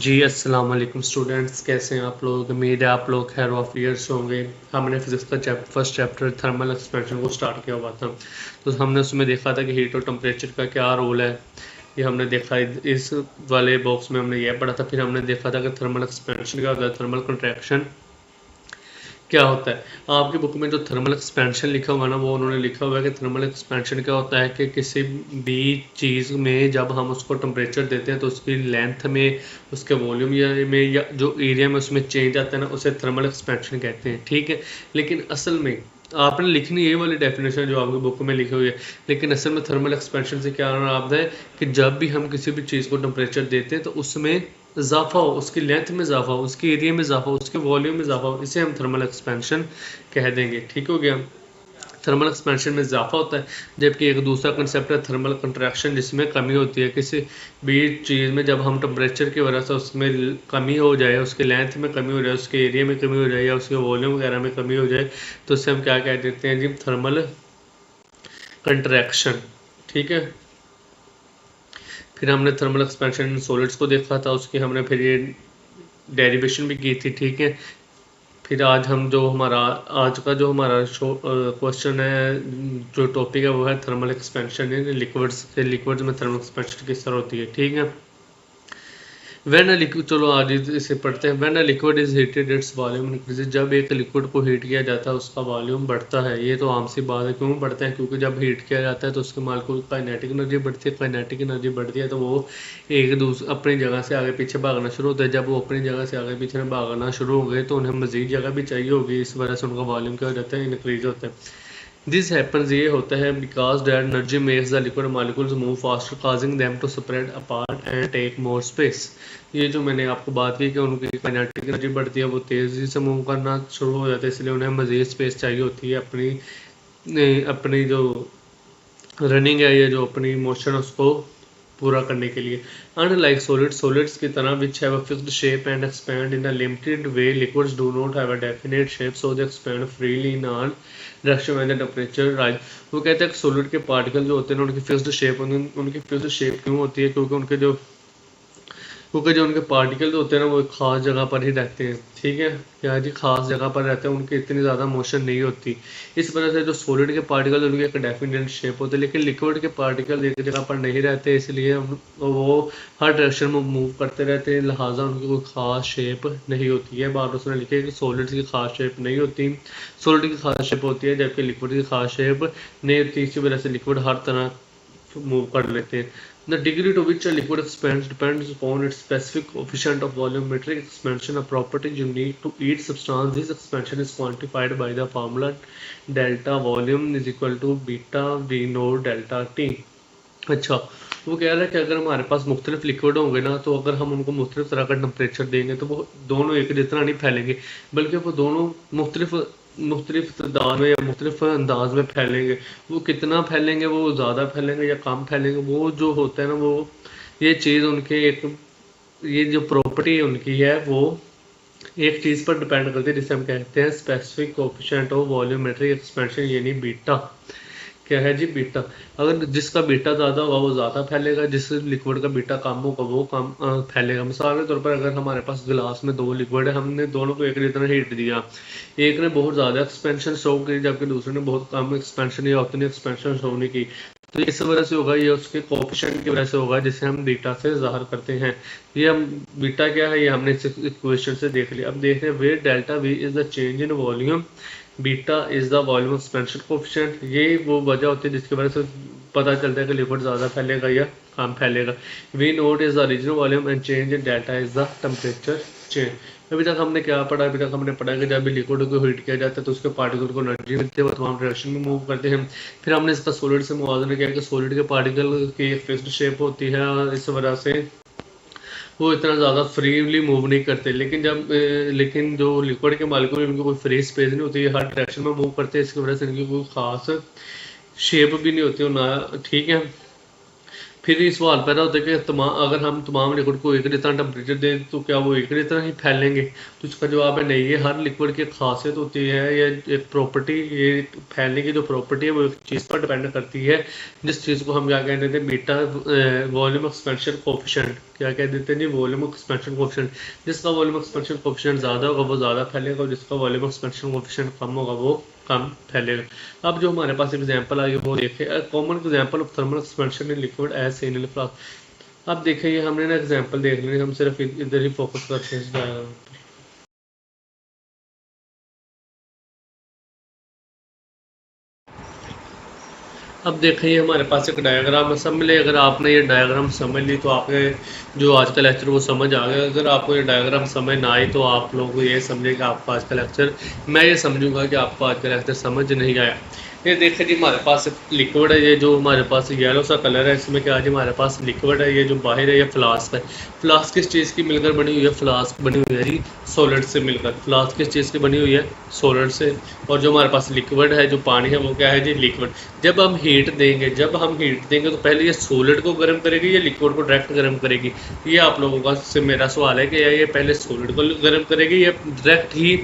जी अस्सलाम वालेकुम स्टूडेंट्स, कैसे हैं आप लोग। उम्मीद है आप लोग खैर वाफियत होंगे। हमने फिजिक्स का फर्स्ट चैप्टर थर्मल एक्सपेंशन को स्टार्ट किया हुआ था, तो हमने उसमें देखा था कि हीट और टेम्परेचर का क्या रोल है। ये हमने देखा इस वाले बॉक्स में हमने ये पढ़ा था। फिर हमने देखा था कि थर्मल एक्सपेंशन क्या होता है, थर्मल कंट्रैक्शन क्या होता है। आपकी बुक में जो थर्मल एक्सपेंशन लिखा हुआ है ना, वो उन्होंने लिखा हुआ है कि थर्मल एक्सपेंशन क्या होता है कि किसी भी चीज़ में जब हम उसको टेम्परेचर देते हैं तो उसकी लेंथ में, उसके वॉल्यूम में या जो एरिया में उसमें चेंज आता है ना, उसे थर्मल एक्सपेंशन कहते हैं। ठीक है, लेकिन असल में आपने लिखनी ये वाली डेफिनेशन जो आपकी बुक में लिखी हुई है, लेकिन असल में थर्मल एक्सपेंशन से क्या आता है कि जब भी हम किसी भी चीज़ को टेम्परेचर देते हैं तो उसमें इजाफा हो, उसकी लेंथ में इजाफा हो, उसके एरिया में इजाफा हो, उसके वॉल्यूम में इजाफा हो, इसे हम थर्मल एक्सपेंशन कह देंगे। ठीक हो गया। थर्मल एक्सपेंशन में इजाफा होता है, जबकि एक दूसरा कंसेप्ट है थर्मल कंट्रैक्शन, जिसमें कमी होती है। किसी भी चीज़ में जब हम टेम्परेचर की वजह से उसमें कमी हो जाए, उसके लेंथ में कमी हो जाए, उसके एरिया में कमी हो जाए या उसके वॉल्यूम वगैरह में कमी हो जाए, तो उससे हम क्या कह देते हैं जी, थर्मल कंट्रैक्शन। ठीक है। फिर हमने थर्मल एक्सपेंशन इन सॉलिड्स को देखा था, उसकी हमने फिर ये डेरिवेशन भी की थी। ठीक है। फिर आज का जो हमारा क्वेश्चन है, जो टॉपिक है वो है थर्मल एक्सपेंशन इन लिक्विड्स में थर्मल एक्सपेंशन किस तरह होती है। ठीक है। व्हेन अ लिक्विड, चलो आज इसे पढ़ते हैं। When a liquid is heated its volume increases, जब एक लिक्विड को हीट किया जाता है उसका वॉल्यूम बढ़ता है। ये तो आम सी बात है। क्यों बढ़ता है? क्योंकि जब हीट किया जाता है तो उसके मालिक्यूल की काइनेटिक एनर्जी बढ़ती है। काइनेटिक एनर्जी बढ़ती है तो वो एक दूसरे अपनी जगह से आगे पीछे भागना शुरू होता है। जब वो अपनी जगह से आगे पीछे भागना शुरू हो गए तो उन्हें मजीद जगह भी चाहिए होगी, इस वजह से उनका वॉल्यूम क्या हो जाता है, इंक्रीज होता है। दिस हैपन्स, ये होता है because that energy makes the liquid molecules move faster, causing them to spread apart and take more space. ये जो मैंने आपको बात की कि उनकी काइनेटिक एनर्जी बढ़ती है, वो तेज़ी से मूव करना शुरू हो जाता है, इसलिए उन्हें मज़ीद स्पेस चाहिए होती है अपनी जो रनिंग है, ये जो अपनी मोशन उसको पूरा करने के लिए। अनलाइक सॉलिड्स की तरह which have a fixed shape and expand in a limited way, liquids do not have a definite shape so they expand freely in all direction when the temperature rise. वो कहते हैं कि solid के particle जो होते हैं उनकी fixed shape, उनकी फिक्स्ड शेप क्यों होती है? क्योंकि जो उनके पार्टिकल होते हैं ना, वो एक खास जगह पर ही रहते हैं। ठीक है, क्या जी, खास जगह पर रहते हैं, उनकी इतनी ज़्यादा मोशन नहीं होती। इस वजह से जो सॉलिड के पार्टिकल उनकी एक डेफिनेट शेप होती है, लेकिन लिक्विड के पार्टिकल एक जगह पर नहीं रहते, इसलिए वो हर डायरेक्शन में मूव करते रहते हैं, लिहाजा उनकी कोई ख़ास शेप नहीं होती है। बात उसने लिखी है कि सॉलिड्स की खास शेप नहीं होती, सॉलिड की खास शेप होती है, जबकि लिक्विड की खास शेप नहीं होती। इसी वजह से लिक्विड हर तरह मूव कर लेते हैं। The degree to which a liquid expands depends upon its specific coefficient of volumetric expansion, a property unique to each substance. This expansion is quantified by the formula delta volume is equal to beta V naught delta T। अच्छा, वो कह रहा है कि अगर हमारे पास मुख्तलिफ liquid होंगे ना, तो अगर हम उनको मुख्तलिफ तरह का टेम्परेचर देंगे तो वो दोनों एक जितना नहीं फैलेंगे, बल्कि वो दोनों मुख्तलिफ तादाद में या मुख्तलिफ अंदाज में फैलेंगे। वो कितना फैलेंगे, वो ज़्यादा फैलेंगे या कम फैलेंगे, वो जो होता है ना, वो ये चीज़ उनके एक, ये जो प्रॉपर्टी उनकी है वो एक चीज़ पर डिपेंड करती है, जिसे हम कहते हैं specific coefficient of volumetric expansion, यानी बीटा। क्या है जी? बीटा। अगर जिसका बीटा ज़्यादा होगा वो ज़्यादा फैलेगा, जिस लिक्विड का बीटा कम होगा वो कम फैलेगा। मिसाल के तौर पर अगर हमारे पास गिलास में दो लिक्विड है, हमने दोनों को एक जितना हीट दिया, एक ने बहुत ज़्यादा एक्सपेंशन शो की जबकि दूसरे ने बहुत कम एक्सपेंशन या उतनी एक्सपेंशन शो नहीं की, तो इस वजह से होगा, ये उसके कोएफिशिएंट की वजह से होगा, जिसे हम बीटा से ज़ाहिर करते हैं। ये हम बीटा क्या है ये हमने इस इक्वेशन से देख लिया। अब देख रहे हैं वे delta V is the change in volume, beta is the volume expansion coefficient. ये वो वजह होती है जिसकी वजह से पता चलता है कि लिक्विड ज़्यादा फैलेगा या कम फैलेगा। V nought is the original volume and change in delta is the temperature change. अभी तक हमने क्या पढ़ा? अभी तक हमने पढ़ा कि जब भी लिक्विड को हीट किया जाता है तो उसके पार्टिकल को एनर्जी मिलती है, वो तमाम डायरेक्शन में मूव करते हैं। फिर हमने इसका सॉलिड से मुआवजा किया कि सॉलिड के पार्टिकल की एक फिक्स्ड शेप होती है और इस वजह से वो इतना ज़्यादा फ्रीली मूव नहीं करते। लेकिन जो लिक्विड के मालिक्यूल उनकी कोई फ्री स्पेस नहीं होती, हर डायरेक्शन में मूव करते हैं, इसकी वजह से इनकी कोई ख़ास शेप भी नहीं होती ना। ठीक है। फिर इस सवाल पैदा होता है कि अगर हम तमाम लिक्विड को एक जितना टेम्परेचर दें तो क्या वो एक जितना ही फैलेंगे? तो इसका जवाब है नहीं। ये हर लिक्विड की खासियत होती है, या एक प्रॉपर्टी, ये फैलने की जो प्रॉपर्टी है वो एक चीज़ पर डिपेंड करती है, जिस चीज़ को हम क्या कहते हैं, बीटा वॉल्यूम एक्सपेंशन कोएफिशिएंट। क्या कह देते हैं जी, वॉल्यूम एक्सपेंशन कोएफिशिएंट। जिसका वॉल्यूम एक्सपेंशन कोएफिशिएंट ज़्यादा होगा वो ज़्यादा फैलेगा, और जिसका वॉल्यूम एक्सपेंशन कोएफिशिएंट कम होगा वो कम फैलेगा। अब जो हमारे पास एग्जांपल आई वो देखें, common example of thermal expansion in liquid as seen in flask. अब देखें ये हमने ना एग्जांपल देख ली, हम सिर्फ इधर ही फोकस करते हैं इस डायग्राम पर। अब देखें ये हमारे पास एक डायग्राम है, समझ ले। अगर आपने ये डायग्राम समझ ली तो आपने जो आज का लेक्चर वो समझ आ गया। अगर आपको ये डायग्राम समझ ना आई तो आप लोगों को ये समझे कि आपको आज का लेक्चर, मैं ये समझूंगा कि आपको आज का लेक्चर समझ नहीं आया। ये देखें जी हमारे पास लिक्विड है, ये जो हमारे पास येलो सा कलर है इसमें क्या है जी, हमारे पास लिक्विड है। ये जो बाहर है ये फ्लास्क है। फ्लास्क किस चीज़ की मिलकर बनी हुई है, फ्लास्क बनी हुई है जी सॉलिड से मिलकर। फ्लास्क किस चीज़ की बनी हुई है, सॉलिड से। और जो हमारे पास लिक्विड है, जो पानी है, वो क्या है जी, लिक्विड। जब हम हीट देंगे तो पहले ये सॉलिड को गर्म करेगी या लिक्विड को डायरेक्ट गर्म करेगी, ये आप लोगों का से मेरा सवाल है कि ये पहले सॉलिड को गर्म करेगी या डायरेक्ट ही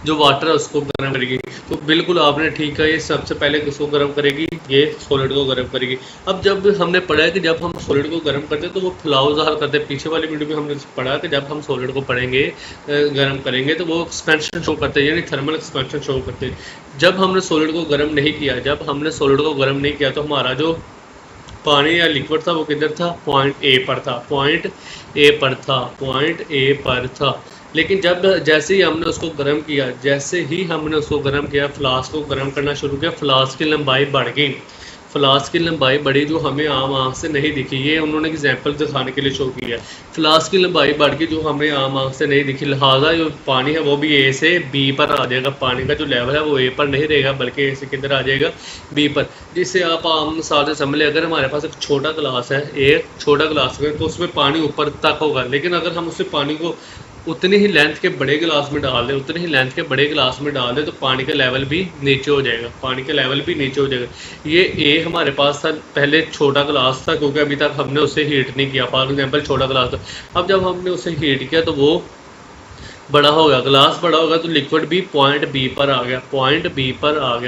जो वाटर है उसको गर्म करेगी। तो बिल्कुल आपने ठीक है, ये सबसे पहले किसको गर्म करेगी, ये सॉलिड को गर्म करेगी। अब जब हमने पढ़ा है कि जब हम सॉलिड को गर्म करते हैं तो वो फ्लाव ज़ाहिर करते हैं। पीछे वाली वीडियो में हमने पढ़ा कि जब हम सॉलिड को पढ़ेंगे गर्म करेंगे तो वो एक्सपेंशन शो करते हैं, यानी थर्मल एक्सपेंशन शो करते हैं। जब हमने सॉलिड को गर्म नहीं किया तो हमारा जो पानी या लिक्विड था वो किधर था, पॉइंट ए पर था। लेकिन जैसे ही हमने उसको गर्म किया, फ्लास्क को गर्म करना शुरू किया, फ्लास्क की लंबाई बढ़ गई। फ्लास्क की लंबाई बढ़ी जो हमें आम आँख से नहीं दिखी। ये उन्होंने एग्जाम्पल दिखाने के लिए शो किया। फ्लास्क की लंबाई बढ़ गई जो हमें आम आँख से नहीं दिखी, लिहाजा जो पानी है वो भी ए से बी पर आ जाएगा। पानी का जो लेवल है वो ए पर नहीं रहेगा बल्कि ए से किधर आ जाएगा, बी पर। जिससे आप आम मिसाल से समझ लें, अगर हमारे पास एक छोटा गिलास है, एक छोटा गिलास है तो उसमें पानी ऊपर तक होगा। लेकिन अगर हम उससे पानी को उतनी ही लेंथ के बड़े गिलास में डाल दें तो पानी का लेवल भी नीचे हो जाएगा। ये ए हमारे पास था, पहले छोटा गिलास था क्योंकि अभी तक हमने उसे हीट नहीं किया। फॉर एग्जांपल छोटा गिलास था, अब जब हमने उसे हीट किया तो वो बड़ा हो गया, गिलास बड़ा होगा तो लिक्विड भी पॉइंट बी पर आ गया।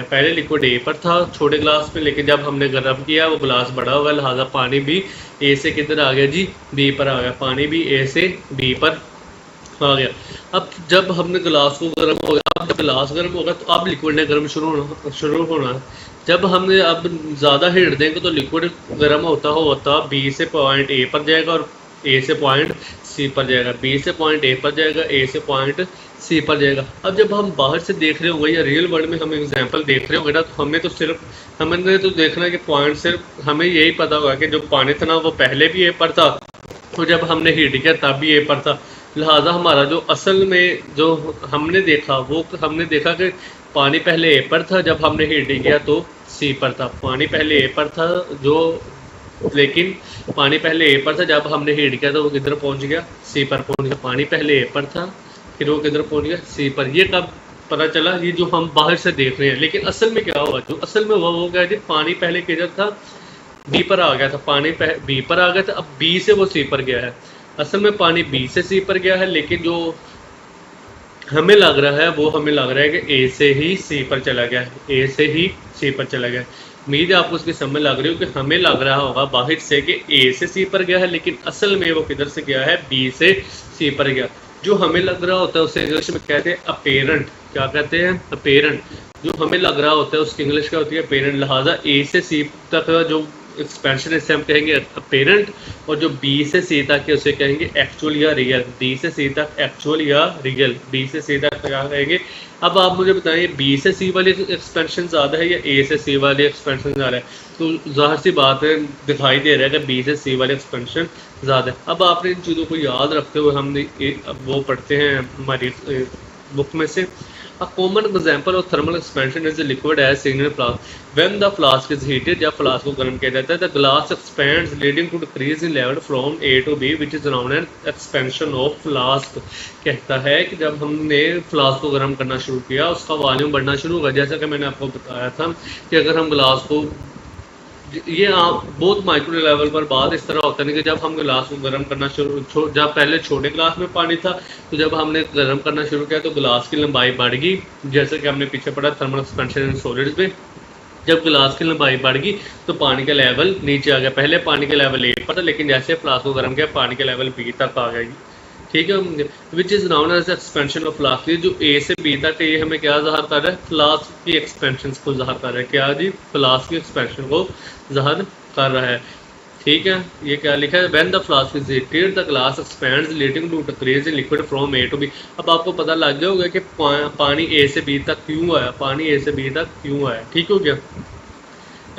पहले लिक्विड ए पर था छोटे गिलास में, लेकिन जब हमने गर्म किया वो गिलास बड़ा होगा, लिहाजा पानी भी ए से किधर आ गया जी, बी पर आ गया। पानी भी ए से बी पर आ गया। अब जब हमने गिलास को गर्म हो गया, अब जब गिलास गर्म होगा तो अब लिक्विड ने गर्म शुरू होना है। जब हमने अब ज़्यादा हीट देंगे तो लिक्विड गर्म होता बी से पॉइंट ए पर जाएगा और ए से पॉइंट सी पर जाएगा, बी से पॉइंट ए पर जाएगा, ए से पॉइंट सी पर जाएगा। अब जब हम बाहर से देख रहे होंगे या रियल वर्ल्ड में हम एग्जांपल देख रहे होंगे ना, तो हमने तो देखना है कि पॉइंट सिर्फ हमें यही पता होगा कि जो पानी था ना वो पहले भी ए पर था और जब हमने हीट किया तब भी ए पर था। लिहाजा हमारा जो असल में जो हमने देखा कि पानी पहले ए पर था, जब हमने हीट किया तो सी पर था। पानी पहले ए पर था लेकिन पानी पहले ए पर था, जब हमने हीट किया तो वो किधर पहुंच गया, सी पर पहुंच गया। पानी पहले ए पर था फिर वो किधर पहुंच गया, सी पर। ये कब पता चला, ये जो हम बाहर से देख रहे हैं। लेकिन असल में क्या हुआ, जो असल में वो गया जी, पानी पहले किधर था, बी पर आ गया था। पानी बी पर आ गया था, अब बी से वो सी पर गया है। असल में पानी बी से सी पर गया है, लेकिन जो हमें लग रहा है कि ए से ही सी पर चला गया। उम्मीद है आपको उसकी समझ लग रही हो कि हमें लग रहा होगा बाहर से कि ए से सी पर गया है, लेकिन असल में वो किधर से गया है, बी से सी पर गया। जो हमें लग रहा होता है उसे इंग्लिश में कहते हैं अपेरेंट। क्या कहते हैं, अपेरेंट। जो हमें लग रहा होता है उसकी इंग्लिश क्या होती है, अपेरेंट। लिहाजा ए से सी तक जो एक्सपेंशन है इसे हम कहेंगे अपेरेंट, और जो बी से सी तक है उसे कहेंगे एक्चुअल या रियल। बी से सी तक एक्चुअल या रियल, बी से सी तक क्या कहेंगे। अब आप मुझे बताइए बी से सी वाली एक्सपेंशन ज़्यादा है या ए से सी वाली एक्सपेंशन ज़्यादा है। तो जाहिर सी बात है, दिखाई दे रहा है कि बी से सी वाली एक्सपेंशन ज़्यादा है। अब आपने इन चीज़ों को याद रखते हुए हमने वो पढ़ते हैं हमारी बुक में से। A common example of thermal expansion is the liquid as seen in flask. When the flask is heated, जब फ्लास्क को गर्म किया जाता है, the glass expands leading to decrease in level from A to B, which is known as expansion of flask. कहता है कि जब हमने फ्लास्क को गर्म करना शुरू किया उसका वॉल्यूम बढ़ना शुरू होगा। जैसा कि मैंने आपको बताया था कि अगर हम गिलास को, ये आप बहुत माइक्रो लेवल पर बात इस तरह होता है कि जब हम गिलास को गर्म करना जब पहले छोटे गिलास में पानी था तो जब हमने गर्म करना शुरू किया तो गिलास की लंबाई बढ़ गई, जैसे कि हमने पीछे पढ़ा थर्मल एक्सपेंशन इन सॉलिड्स में। जब गिलास की लंबाई बढ़ गई तो पानी का लेवल नीचे आ गया। पहले पानी का लेवल ए पर था, लेकिन जैसे फ्लास्क को गर्म किया पानी का लेवल बी तक आ गया। ठीक है, which is known as expansion of flask. जो ए से बी तक ये हमें क्या ज़ाहिर कर रहा है, फ्लास्क की एक्सपेंशन को ज़ाहिर कर रहा है। क्या जी, फ्लास्क की एक्सपेंशन को ज़ाहिर कर रहा है। ठीक है, ये क्या लिखा है, when the flask is heated the glass expands leading to decrease in liquid from A to B. अब आपको पता लग गया होगा कि पानी ए से बी तक क्यों आया, पानी ए से बी तक क्यों आया। ठीक हो गया।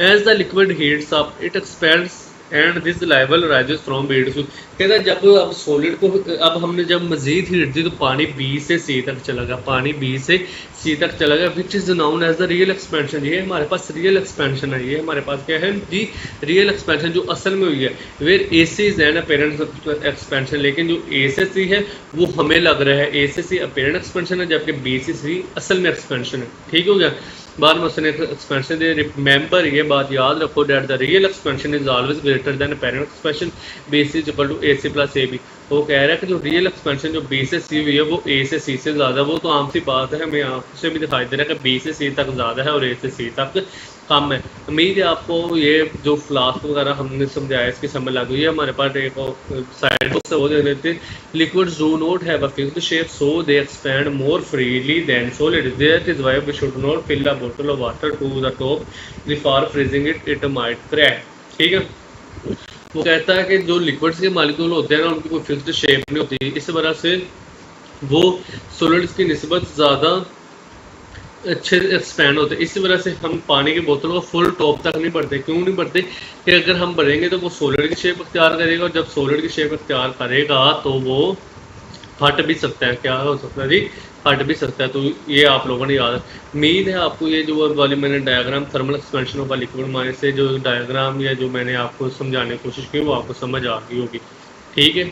As the liquid heats up it expands and this level rises from B to C. कहता है जब अब सॉलिड को अब हमने जब मजीद हीट दी तो पानी बी से सी तक चला गया, पानी बी से सी तक चला गया, which is known as the real expansion. ये हमारे पास रियल एक्सपेंशन है, ये हमारे पास क्या है जी, रियल एक्सपेंशन जो असल में हुई है। Where A C is an apparent expansion, लेकिन जो ए से सी है वो हमें लग रहा है ए से सी अपेरेंट एक्सपेंशन है, जबकि बी से सी असल में एक्सपेंशन है। ठीक हो गया। बाद में उसने एक्सपेंशन दे, रिमेंबर ये बात याद रखो, that the real expansion is always greater than apparent expansion, B C is equal to A C plus A B. वो कह रहा है कि जो रियल एक्सपेंशन जो बी से सी हुई है वो ए से सी से ज़्यादा, वो तो आम सी बात है, हमें आपसे भी दिखाई दे रहा है कि बी से सी तक ज़्यादा है और ए से सी तक कम है। उम्मीद है आपको ये जो फ्लास्क वगैरह हमने समझाया इसकी समझ लग गई है। हमारे पास एक साइड बुक से वो दे देते हैं, liquids do not have a fixed shape so they expand more freely than solid, that is why we should not fill a bottle of water to the top before freezing it, it might crack. ठीक है, वो कहता है कि जो liquids के molecule होते हैं ना उनकी कोई फिक्स्ड शेप नहीं होती, इस वजह से वो सॉलिड्स की निस्बत ज़्यादा अच्छे एक्सपैंड होते हैं। इसी वजह से हम पानी की बोतल को फुल टॉप तक नहीं भरते। क्यों नहीं भरते कि अगर हम भरेंगे तो वो सॉलिड की शेप अख्तियार करेगा, और जब सॉलिड की शेप अख्तियार करेगा तो वो फट भी सकता है। क्या हो सकता है जी, फट भी सकता है। तो ये आप लोगों ने याद है। उम्मीद है आपको ये जो वाली मैंने diagram thermal expansion of liquid माने से जो डायग्राम या जो मैंने आपको समझाने की कोशिश की वो आपको समझ आ गई होगी। ठीक है।